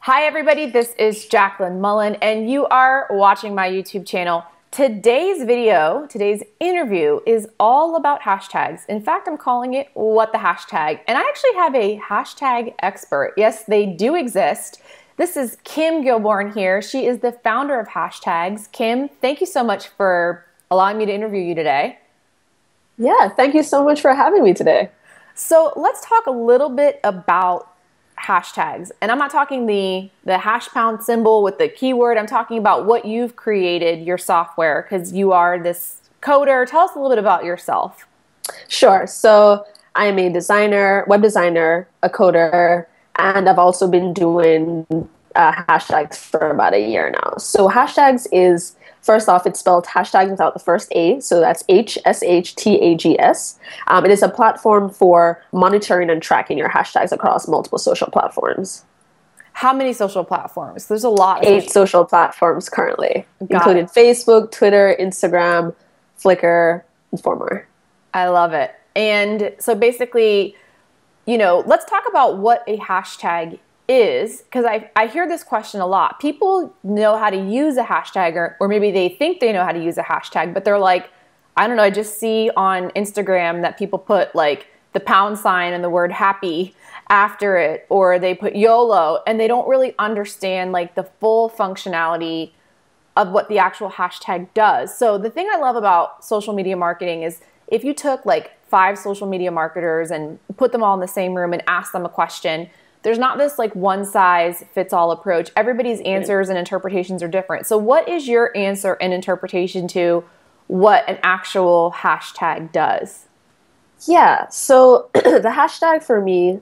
Hi everybody, this is Jaclyn Mullen and you are watching my YouTube channel. Today's interview is all about hashtags. In fact, I'm calling it What the Hashtag. And I actually have a hashtag expert. Yes, they do exist. This is Kim Golbourne here. She is the founder of Hashtags. Kim, thank you so much for allowing me to interview you today. Yeah, thank you so much for having me today. So let's talk a little bit about hashtags. And I'm not talking the # symbol with the keyword. I'm talking about what you've created, your software, because you are this coder. Tell us a little bit about yourself. Sure. So I'm a designer, web designer, a coder, and I've also been doing hashtags for about a year now. So hashtags is, first off, it's spelled hashtags without the first A. So that's HSHTAGS. It is a platform for monitoring and tracking your hashtags across multiple social platforms. How many social platforms? There's a lot. 8 social platforms currently, including Facebook, Twitter, Instagram, Flickr, and 4 more. I love it. And so basically, let's talk about what a hashtag is, because I hear this question a lot. People know how to use a hashtag, or maybe they think they know how to use a hashtag, but they're like, I don't know, I just see on Instagram that people put like the # and the word happy after it, or they put YOLO, and they don't really understand like the full functionality of what the actual hashtag does. So the thing I love about social media marketing is if you took like 5 social media marketers and put them all in the same room and asked them a question, there's not this like one size fits all approach. Everybody's answers and interpretations are different. So what is your answer and interpretation to what an actual hashtag does? Yeah, so the hashtag for me,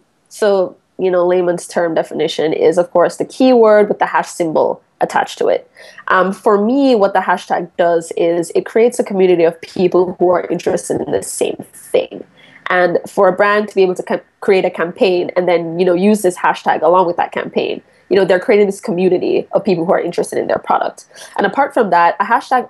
layman's term definition is, of course, the keyword with the hash symbol attached to it. For me, what the hashtag does is it creates a community of people who are interested in the same thing. And for a brand to be able to create a campaign and then, use this hashtag along with that campaign, they're creating this community of people who are interested in their product. And apart from that, a hashtag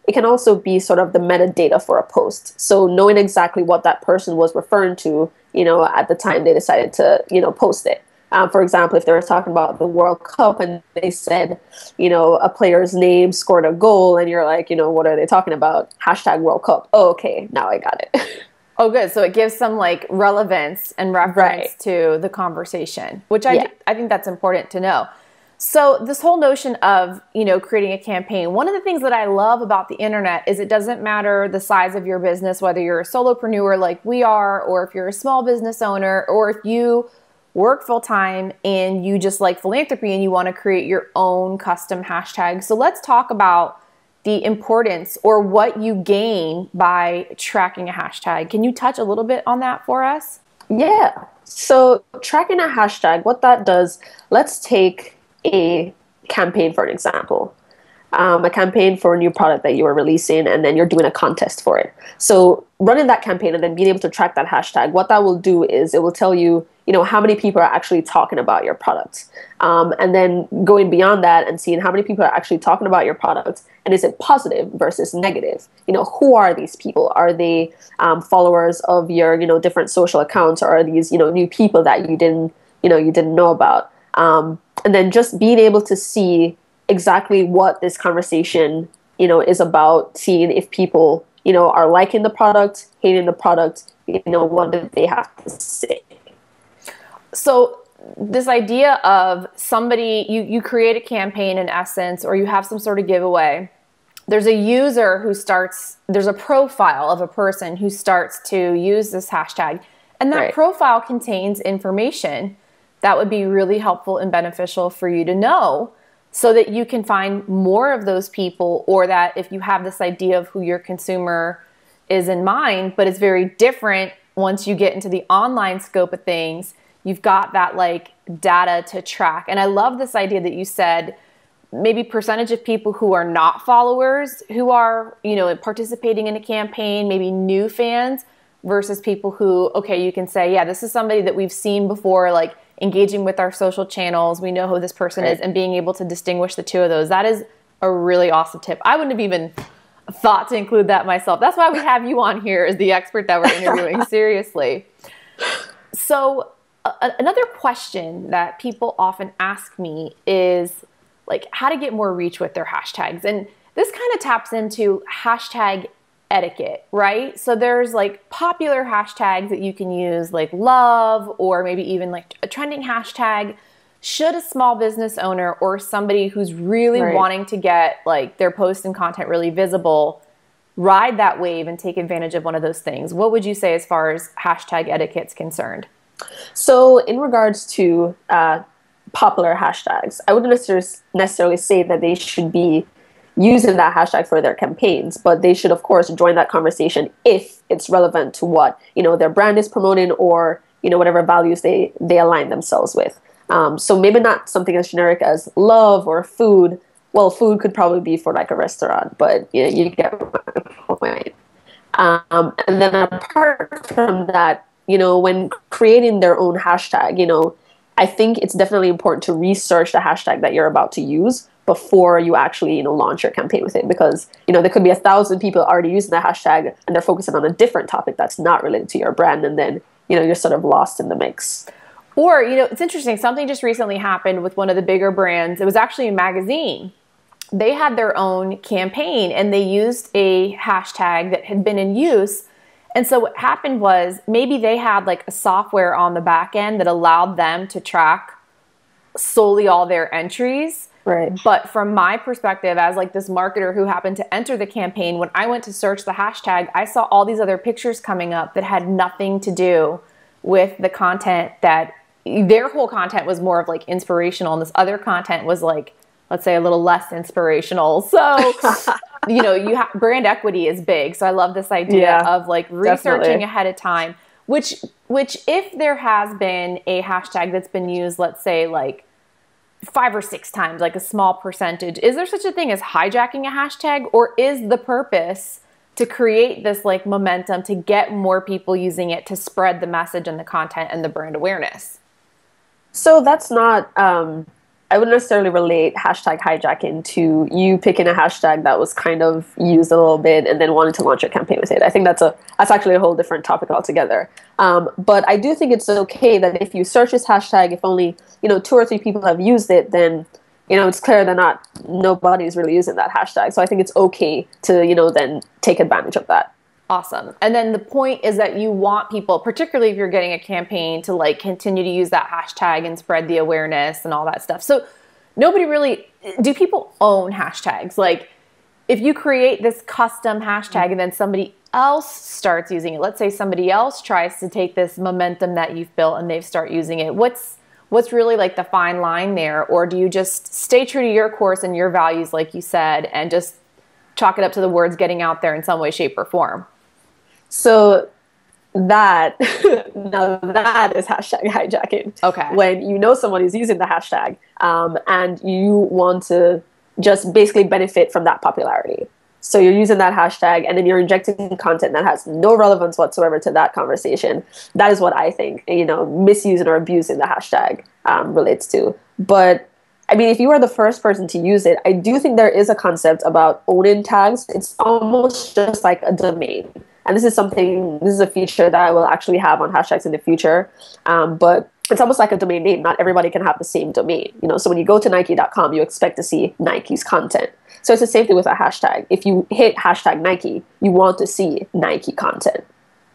it can also be sort of the metadata for a post. So knowing exactly what that person was referring to, at the time they decided to, post it. For example, if they were talking about the World Cup and they said, a player's name scored a goal and you're like, what are they talking about? Hashtag World Cup. Oh, okay, now I got it. Oh, good. So it gives some like relevance and reference to the conversation, which I think that's important to know. So this whole notion of, creating a campaign, one of the things that I love about the internet is it doesn't matter the size of your business, whether you're a solopreneur like we are, or if you're a small business owner, or if you work full time and you just like philanthropy and you want to create your own custom hashtag. So let's talk about the importance or what you gain by tracking a hashtag. Can you touch a little bit on that for us? Yeah. So tracking a hashtag, what that does, let's take a campaign for an example. A campaign for a new product that you are releasing, and then you're doing a contest for it. So running that campaign and then being able to track that hashtag, what that will do is it will tell you, how many people are actually talking about your product. And then going beyond that and seeing how many people are actually talking about your product, and is it positive versus negative? Who are these people? Are they followers of your, different social accounts, or are these, new people that you didn't know about? And then just being able to see exactly what this conversation, is about, seeing if people, are liking the product, hating the product, what do they have to say? So this idea of somebody, you create a campaign in essence, or you have some sort of giveaway. There's a user who there's a profile of a person who starts to use this hashtag. And that profile contains information that would be really helpful and beneficial for you to know, so that you can find more of those people, or that if you have this idea of who your consumer is in mind, but it's very different once you get into the online scope of things, you've got that like data to track. And I love this idea that you said, maybe percentage of people who are not followers, who are, participating in a campaign, maybe new fans, versus people who, okay, you can say, yeah, this is somebody that we've seen before, like engaging with our social channels. We know who this person is, and being able to distinguish the two of those. That is a really awesome tip. I wouldn't have even thought to include that myself. That's why we have you on here as the expert that we're interviewing. Seriously. So Another question that people often ask me is like how to get more reach with their hashtags. And this kind of taps into hashtag etiquette, right? So there's like popular hashtags that you can use like love or maybe even like a trending hashtag. Should a small business owner or somebody who's really wanting to get like their post and content really visible ride that wave and take advantage of one of those things? What would you say as far as hashtag etiquette's concerned? So in regards to popular hashtags, I wouldn't necessarily say that they should be using that hashtag for their campaigns, but they should, of course, join that conversation if it's relevant to what, you know, their brand is promoting or, you know, whatever values they align themselves with. So maybe not something as generic as love or food. Well, food could probably be for like a restaurant, but you know, you get my point. And then apart from that, you know, when creating their own hashtag, you know, I think it's definitely important to research the hashtag that you're about to use before you actually, you know, launch your campaign with it, because, you know, there could be 1,000 people already using the hashtag and they're focusing on a different topic that's not related to your brand, and then, you know, you're sort of lost in the mix. Or, you know, it's interesting. Something just recently happened with one of the bigger brands. It was actually a magazine. They had their own campaign and they used a hashtag that had been in use. And so what happened was maybe they had like a software on the back end that allowed them to track solely all their entries. Right. But from my perspective as like this marketer who happened to enter the campaign, when I went to search the hashtag, I saw all these other pictures coming up that had nothing to do with the content. That their whole content was more of like inspirational, and this other content was like, let's say, a little less inspirational. So, you know, brand equity is big. So I love this idea of like researching ahead of time, which if there has been a hashtag that's been used, let's say like 5 or 6 times, like a small percentage, is there such a thing as hijacking a hashtag, or is the purpose to create this like momentum to get more people using it to spread the message and the content and the brand awareness? So that's not, I wouldn't necessarily relate hashtag hijacking to you picking a hashtag that was kind of used a little bit and then wanting to launch your campaign with it. I think that's actually a whole different topic altogether. But I do think it's okay that if you search this hashtag, if only, you know, 2 or 3 people have used it, then, you know, it's clear that nobody's really using that hashtag. So I think it's okay to, you know, then take advantage of that. Awesome. And then the point is that you want people, particularly if you're getting a campaign, to like continue to use that hashtag and spread the awareness and all that stuff. So do people own hashtags? Like if you create this custom hashtag and then somebody else starts using it, let's say somebody else tries to take this momentum that you've built and they start using it, what's really like the fine line there? Or do you just stay true to your course and your values, like you said, and just chalk it up to the words getting out there in some way, shape, or form? So now that is hashtag hijacking. Okay. When you know someone is using the hashtag and you want to just basically benefit from that popularity. So you're using that hashtag and then you're injecting content that has no relevance whatsoever to that conversation. That is what I think, you know, misusing or abusing the hashtag relates to. But I mean, if you are the first person to use it, I do think there is a concept about owning tags. It's almost just like a domain. And this is a feature that I will actually have on hashtags in the future. But it's almost like a domain name. Not everybody can have the same domain. You know, so when you go to Nike.com, you expect to see Nike's content. So it's the same thing with a hashtag. If you hit hashtag Nike, you want to see Nike content.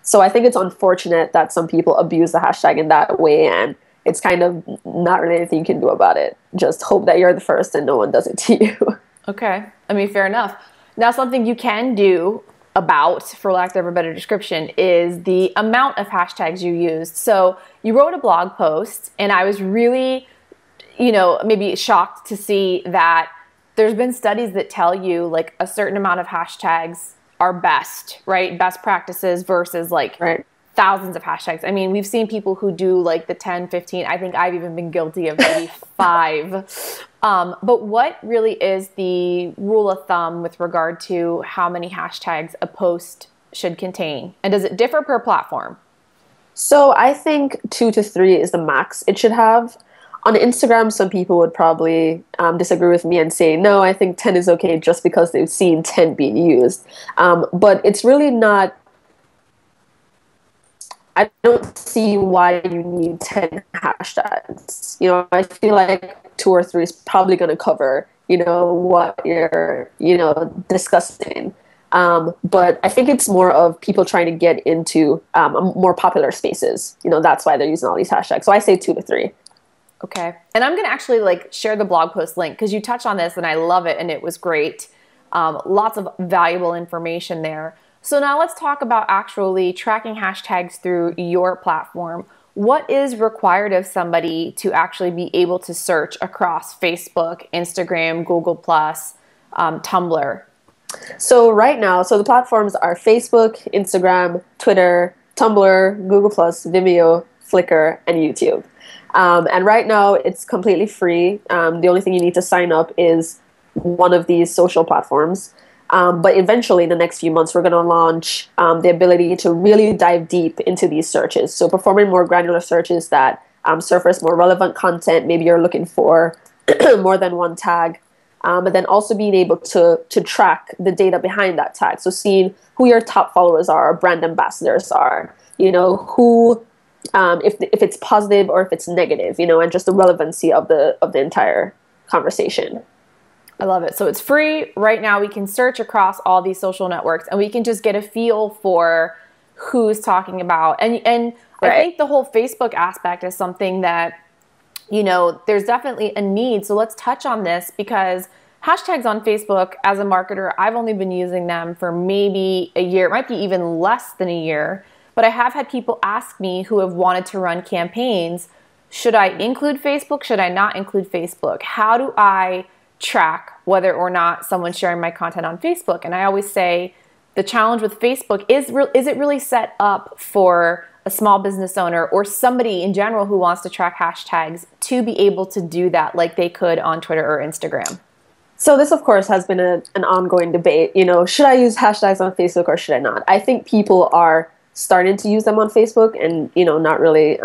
So I think it's unfortunate that some people abuse the hashtag in that way, and it's kind of not really anything you can do about it. Just hope that you're the first and no one does it to you. Okay. I mean, fair enough. Now, something you can do about, for lack of a better description, is the amount of hashtags you used. So you wrote a blog post, and I was really, you know, maybe shocked to see that there's been studies that tell you like a certain amount of hashtags are best, right? Best practices versus like thousands of hashtags. I mean, we've seen people who do like the 10, 15. I think I've even been guilty of maybe 5. But what really is the rule of thumb with regard to how many hashtags a post should contain? And does it differ per platform? So I think 2 to 3 is the max it should have. On Instagram, some people would probably disagree with me and say, no, I think 10 is okay just because they've seen 10 being used. But it's really not, I don't see why you need 10 hashtags. You know, I feel like 2 or 3 is probably going to cover, you know, what you're, you know, discussing. But I think it's more of people trying to get into more popular spaces. You know, that's why they're using all these hashtags. So I say 2 to 3. Okay. And I'm going to actually like share the blog post link because you touched on this and I love it and it was great. Lots of valuable information there. So now let's talk about actually tracking hashtags through your platform. What is required of somebody to actually be able to search across Facebook, Instagram, Google+, Tumblr? So right now, so the platforms are Facebook, Instagram, Twitter, Tumblr, Google+, Vimeo, Flickr, and YouTube. And right now, it's completely free. The only thing you need to sign up is one of these social platforms. But eventually, in the next few months, we're going to launch the ability to really dive deep into these searches. So performing more granular searches that surface more relevant content. Maybe you're looking for more than one tag. And then also being able to track the data behind that tag. So seeing who your top followers are, brand ambassadors are, you know, who, if it's positive or if it's negative, you know, and just the relevancy of the entire conversation. I love it. So it's free. Right now we can search across all these social networks and we can just get a feel for who's talking about. And right. I think the whole Facebook aspect is something that, you know, there's definitely a need. So let's touch on this because hashtags on Facebook, as a marketer, I've only been using them for maybe a year. It might be even less than a year. But I have had people ask me who have wanted to run campaigns, should I include Facebook? Should I not include Facebook? How do I track whether or not someone's sharing my content on Facebook? And I always say the challenge with Facebook is it really set up for a small business owner or somebody in general who wants to track hashtags to be able to do that like they could on Twitter or Instagram? So this, of course, has been an ongoing debate. You know, should I use hashtags on Facebook or should I not? I think people are starting to use them on Facebook and, you know, not really,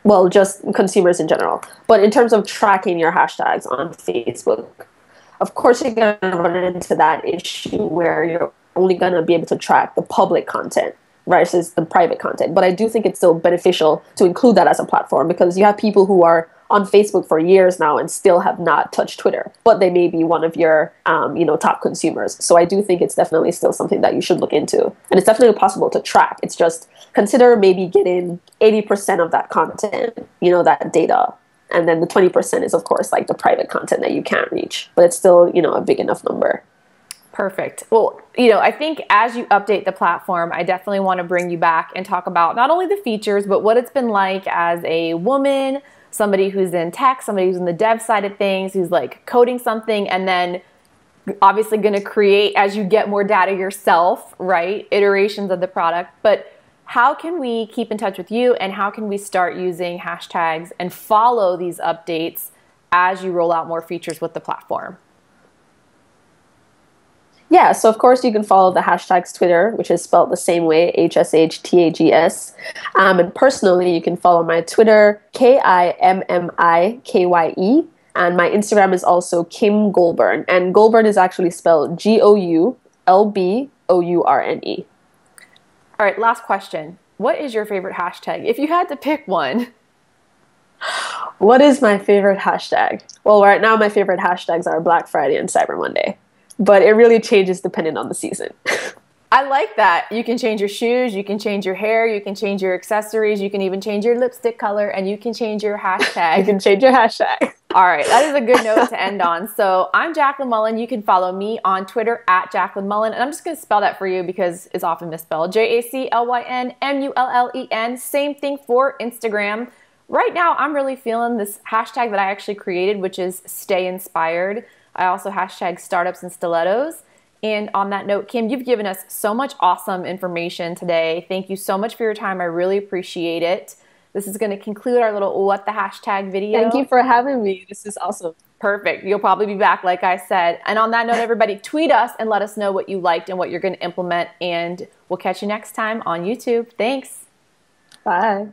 well, just consumers in general. But in terms of tracking your hashtags on Facebook, of course, you're going to run into that issue where you're only going to be able to track the public content versus the private content. But I do think it's still beneficial to include that as a platform because you have people who are on Facebook for years now and still have not touched Twitter, but they may be one of your, you know, top consumers. So I do think it's definitely still something that you should look into. And it's definitely possible to track. It's just consider maybe getting 80% of that content, you know, that data. And then the 20% is, of course, like the private content that you can't reach. But it's still, you know, a big enough number. Perfect. Well, you know, I think as you update the platform, I definitely want to bring you back and talk about not only the features, but what it's been like as a woman, somebody who's in tech, somebody who's in the dev side of things, who's like coding something and then obviously going to create as you get more data yourself, right? Iterations of the product. But how can we keep in touch with you and how can we start using hashtags and follow these updates as you roll out more features with the platform? Yeah, so of course you can follow the hashtags Twitter, which is spelled the same way, HSHTAGS. And personally, you can follow my Twitter, KIMMIKYE. And my Instagram is also Kim Golbourne. And Goulbourne is actually spelled GOULBOURNE. All right, last question. What is your favorite hashtag? If you had to pick one. What is my favorite hashtag? Well, right now my favorite hashtags are Black Friday and Cyber Monday. But it really changes depending on the season. I like that. You can change your shoes, you can change your hair, you can change your accessories, you can even change your lipstick color, and you can change your hashtag. You can change your hashtag. All right, that is a good note to end on. So I'm Jaclyn Mullen. You can follow me on Twitter at Jaclyn Mullen. And I'm just going to spell that for you because it's often misspelled. JACLYNMULLEN. Same thing for Instagram. Right now, I'm really feeling this hashtag that I actually created, which is Stay Inspired. I also hashtag startups and stilettos. And on that note, Kim, you've given us so much awesome information today. Thank you so much for your time. I really appreciate it. This is going to conclude our little What the Hashtag video. Thank you for having me. This is awesome. Perfect. You'll probably be back, like I said. And on that note, everybody, tweet us and let us know what you liked and what you're going to implement. And we'll catch you next time on YouTube. Thanks. Bye.